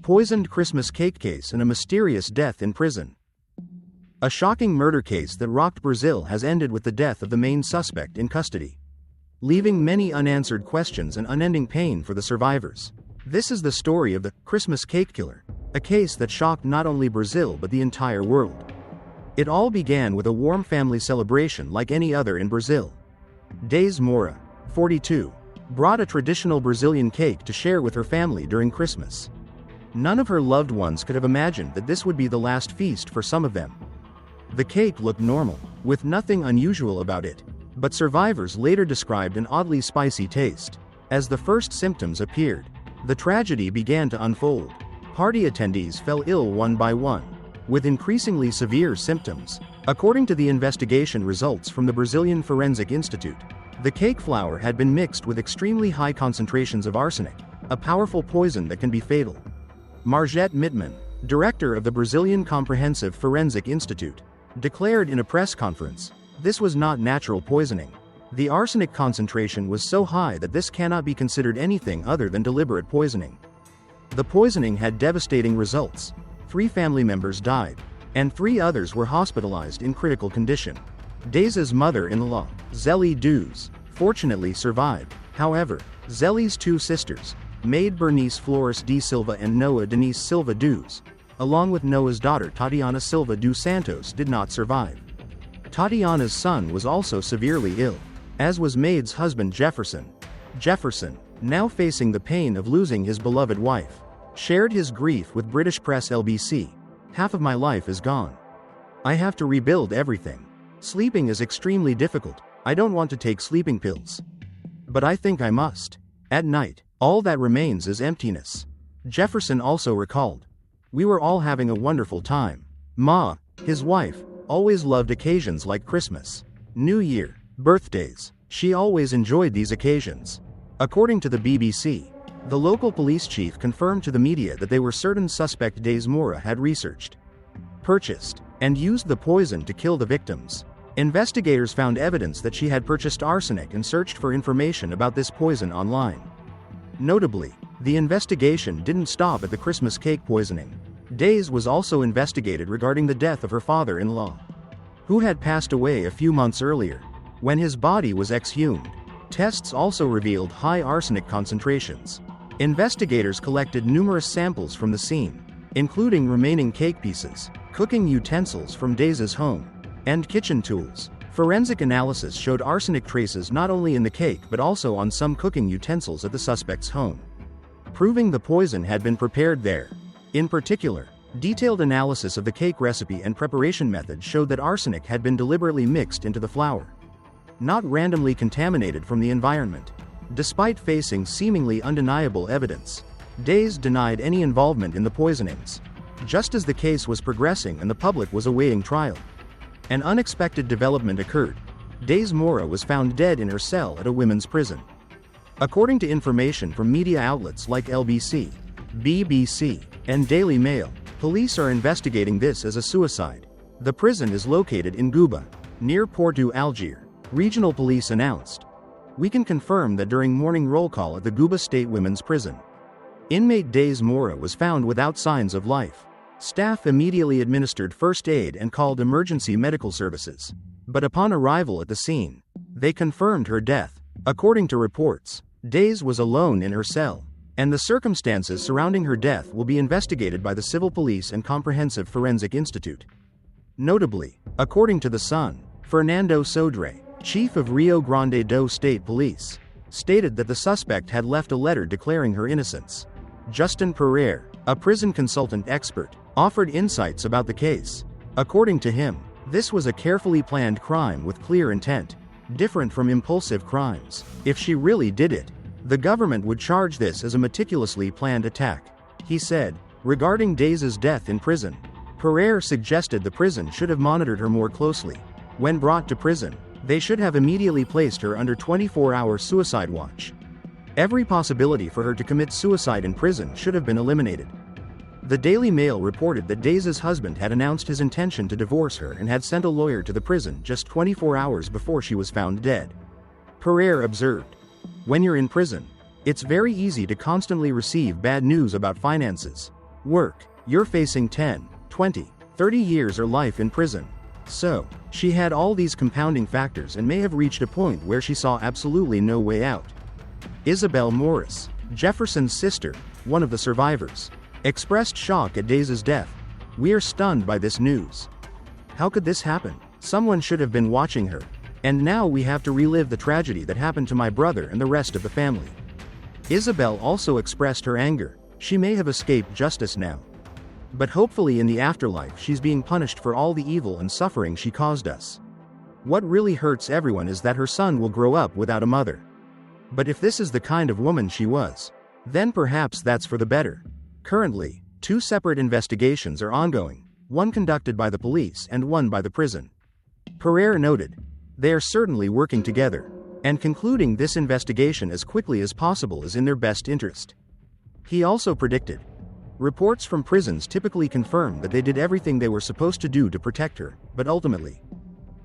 poisoned Christmas cake case and a mysterious death in prison. A shocking murder case that rocked Brazil has ended with the death of the main suspect in custody, leaving many unanswered questions and unending pain for the survivors. This is the story of the Christmas cake killer, a case that shocked not only Brazil but the entire world. It all began with a warm family celebration like any other in Brazil. Days Moura, 42, brought a traditional Brazilian cake to share with her family during Christmas. None of her loved ones could have imagined that this would be the last feast for some of them. The cake looked normal, with nothing unusual about it, but survivors later described an oddly spicy taste. As the first symptoms appeared, the tragedy began to unfold. Party attendees fell ill one by one, with increasingly severe symptoms. According to the investigation results from the Brazilian Forensic Institute, the cake flour had been mixed with extremely high concentrations of arsenic, a powerful poison that can be fatal. Margette Mittman, director of the Brazilian Comprehensive Forensic Institute, declared in a press conference, "This was not natural poisoning. The arsenic concentration was so high that this cannot be considered anything other than deliberate poisoning." The poisoning had devastating results. 3 family members died, and 3 others were hospitalized in critical condition. Dais's mother-in-law, Zélie Duz, fortunately survived. However, Zélie's 2 sisters, maid Bernice Flores de Silva and Noa Denise Silva Duz, along with Noa's daughter Tatiana Silva dos Santos, did not survive. Tatiana's son was also severely ill, as was maid's husband Jefferson. Jefferson, now facing the pain of losing his beloved wife, shared his grief with British press LBC. "Half of my life is gone. I have to rebuild everything. Sleeping is extremely difficult. I don't want to take sleeping pills, but I think I must. At night, all that remains is emptiness." Jefferson also recalled, "We were all having a wonderful time. Ma, his wife, always loved occasions like Christmas, New Year, birthdays. She always enjoyed these occasions." According to the BBC, the local police chief confirmed to the media that they were certain suspect Days Moura had researched, purchased, and used the poison to kill the victims. Investigators found evidence that she had purchased arsenic and searched for information about this poison online. Notably, the investigation didn't stop at the Christmas cake poisoning. Days was also investigated regarding the death of her father-in-law, who had passed away a few months earlier. When his body was exhumed, tests also revealed high arsenic concentrations. Investigators collected numerous samples from the scene, including remaining cake pieces, cooking utensils from Dais's home, and kitchen tools. Forensic analysis showed arsenic traces not only in the cake but also on some cooking utensils at the suspect's home, proving the poison had been prepared there. In particular, detailed analysis of the cake recipe and preparation method showed that arsenic had been deliberately mixed into the flour, not randomly contaminated from the environment. Despite facing seemingly undeniable evidence, Days denied any involvement in the poisonings. Just as the case was progressing and the public was awaiting trial, an unexpected development occurred. Days Moura was found dead in her cell at a women's prison. According to information from media outlets like LBC, BBC, and Daily Mail, police are investigating this as a suicide. The prison is located in Guba, near Porto Algier. Regional police announced, "We can confirm that during morning roll call at the Guba State Women's Prison, inmate Days Moura was found without signs of life. Staff immediately administered first aid and called emergency medical services. But upon arrival at the scene, they confirmed her death." According to reports, Days was alone in her cell, and the circumstances surrounding her death will be investigated by the Civil Police and Comprehensive Forensic Institute. Notably, according to The Sun, Fernando Sodré, chief of Rio Grande do State Police, stated that the suspect had left a letter declaring her innocence. Justin Pereira, a prison consultant expert, offered insights about the case. According to him, this was a carefully planned crime with clear intent, different from impulsive crimes. If she really did it, the government would charge this as a meticulously planned attack. He said, regarding Dais's death in prison, Pereira suggested the prison should have monitored her more closely. When brought to prison, they should have immediately placed her under 24-hour suicide watch. Every possibility for her to commit suicide in prison should have been eliminated. The Daily Mail reported that Dais's husband had announced his intention to divorce her and had sent a lawyer to the prison just 24 hours before she was found dead. Pereira observed, "When you're in prison, it's very easy to constantly receive bad news about finances. Work, you're facing 10, 20, 30 years or life in prison. So, she had all these compounding factors and may have reached a point where she saw absolutely no way out. Isabel Morris, Jefferson's sister, one of the survivors, expressed shock at Dais's death. "We're stunned by this news. How could this happen? Someone should have been watching her. And now we have to relive the tragedy that happened to my brother and the rest of the family." Isabel also expressed her anger. She may have escaped justice now, but hopefully in the afterlife she's being punished for all the evil and suffering she caused us. What really hurts everyone is that her son will grow up without a mother. But if this is the kind of woman she was, then perhaps that's for the better. Currently, 2 separate investigations are ongoing, one conducted by the police and one by the prison. Pereira noted, "They are certainly working together, and concluding this investigation as quickly as possible is in their best interest." He also predicted, "Reports from prisons typically confirm that they did everything they were supposed to do to protect her, but ultimately,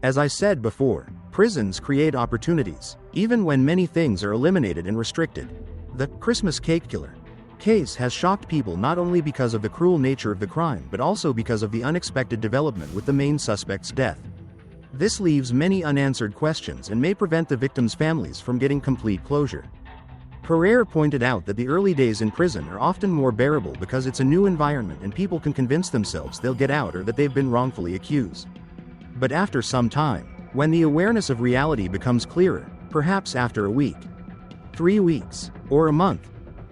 as I said before, prisons create opportunities, even when many things are eliminated and restricted." The Christmas cake killer case has shocked people not only because of the cruel nature of the crime but also because of the unexpected development with the main suspect's death. This leaves many unanswered questions and may prevent the victims' families from getting complete closure. Pereira pointed out that the early days in prison are often more bearable because it's a new environment and people can convince themselves they'll get out or that they've been wrongfully accused. But after some time, when the awareness of reality becomes clearer, perhaps after a week, 3 weeks, or a month,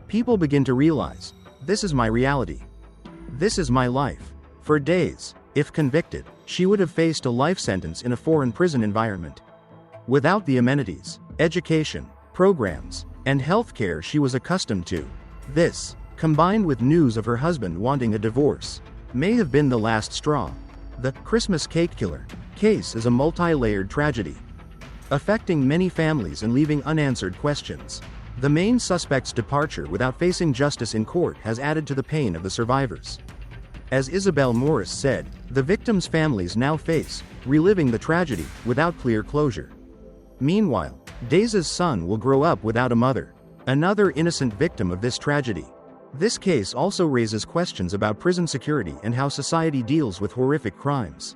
people begin to realize, this is my reality. This is my life. For days, if convicted, she would have faced a life sentence in a foreign prison environment, without the amenities, education, programs, and health care she was accustomed to. This, combined with news of her husband wanting a divorce, may have been the last straw. The Christmas cake killer case is a multi-layered tragedy, affecting many families and leaving unanswered questions. The main suspect's departure without facing justice in court has added to the pain of the survivors. As Isabel Morris said, the victims' families now face reliving the tragedy without clear closure. Meanwhile, Dais's son will grow up without a mother, another innocent victim of this tragedy. This case also raises questions about prison security and how society deals with horrific crimes.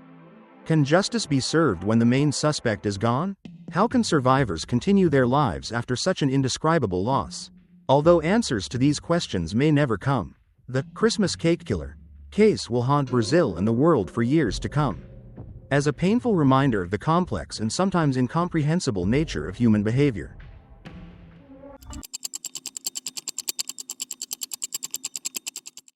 Can justice be served when the main suspect is gone? How can survivors continue their lives after such an indescribable loss? Although answers to these questions may never come, the Christmas cake killer case will haunt Brazil and the world for years to come, as a painful reminder of the complex and sometimes incomprehensible nature of human behavior.